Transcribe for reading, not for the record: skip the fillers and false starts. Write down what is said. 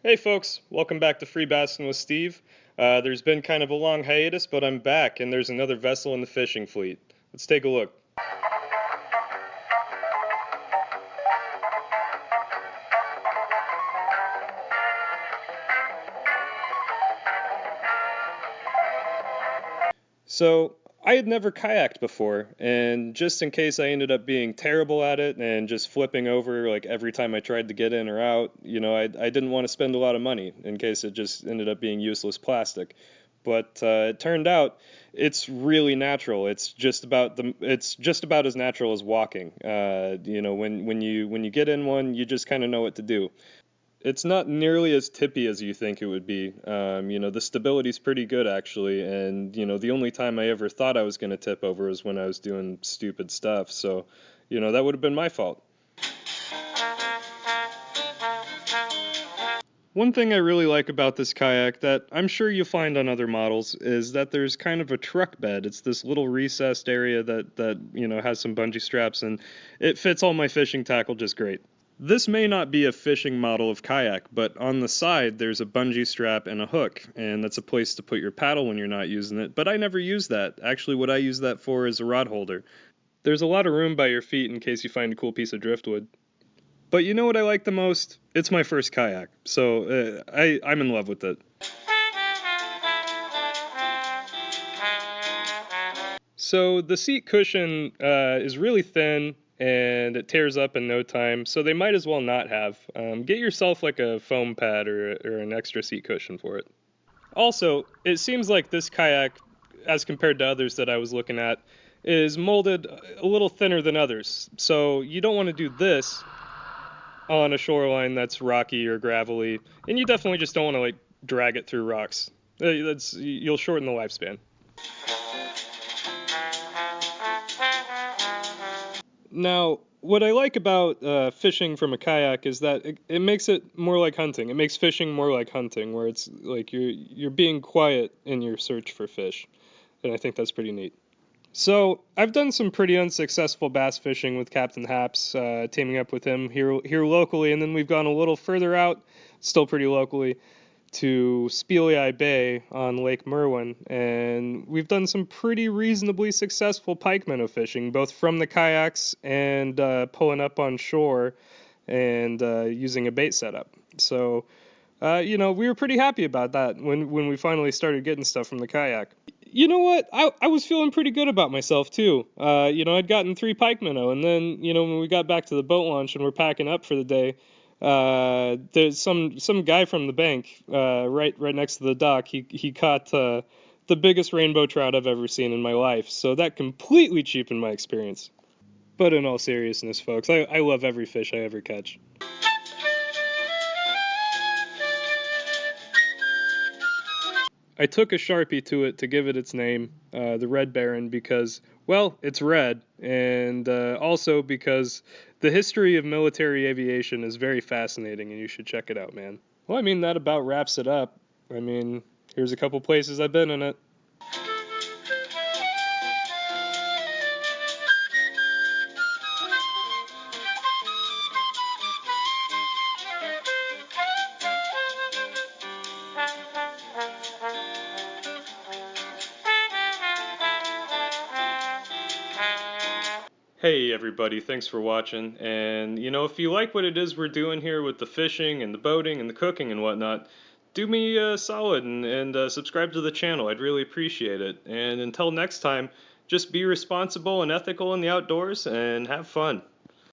Hey folks, welcome back to Free Basking with Steve. There's been kind of a long hiatus, but I'm back and there's another vessel in the fishing fleet. Let's take a look. So, I had never kayaked before, and just in case I ended up being terrible at it and just flipping over like every time I tried to get in or out, I didn't want to spend a lot of money in case it just ended up being useless plastic. But it turned out it's really natural. It's just about as natural as walking. When you get in one, you just kind of know what to do. It's not nearly as tippy as you think it would be. The stability's pretty good actually, and the only time I ever thought I was going to tip over was when I was doing stupid stuff. So, that would have been my fault. One thing I really like about this kayak that I'm sure you'll find on other models is that there's kind of a truck bed. It's this little recessed area that has some bungee straps, and it fits all my fishing tackle just great. This may not be a fishing model of kayak, but on the side there's a bungee strap and a hook, and that's a place to put your paddle when you're not using it, but I never use that. Actually, what I use that for is a rod holder. There's a lot of room by your feet in case you find a cool piece of driftwood. But you know what I like the most? It's my first kayak, so I'm in love with it. So the seat cushion is really thin and it tears up in no time, so they might as well not have. Get yourself like a foam pad or an extra seat cushion for it. Also, it seems like this kayak, as compared to others that I was looking at, is molded a little thinner than others. So you don't want to do this on a shoreline that's rocky or gravelly, and you definitely just don't want to like drag it through rocks. You'll shorten the lifespan. Now, what I like about fishing from a kayak is that it makes it more like hunting. It makes fishing more like hunting, where it's like you're being quiet in your search for fish, and I think that's pretty neat. So I've done some pretty unsuccessful bass fishing with Captain Haps, teaming up with him here locally, and then we've gone a little further out, still pretty locally, to Speleai Bay on Lake Merwin, and we've done some pretty reasonably successful pike minnow fishing, both from the kayaks and pulling up on shore and using a bait setup. So, we were pretty happy about that when we finally started getting stuff from the kayak. You know what? I was feeling pretty good about myself too. I'd gotten 3 pike minnow, and then when we got back to the boat launch and we're packing up for the day, there's some guy from the bank right next to the dock. He caught the biggest rainbow trout I've ever seen in my life. So that completely cheapened my experience. But in all seriousness, folks, I love every fish I ever catch. I took a Sharpie to it to give it its name, the Red Baron, because, well, it's red, and also because the history of military aviation is very fascinating, and you should check it out, man. Well, I mean, that about wraps it up. I mean, here's a couple places I've been in it. Hey everybody, thanks for watching, and if you like what it is we're doing here with the fishing and the boating and the cooking and whatnot, do me a solid and subscribe to the channel. I'd really appreciate it. And until next time, just be responsible and ethical in the outdoors and have fun.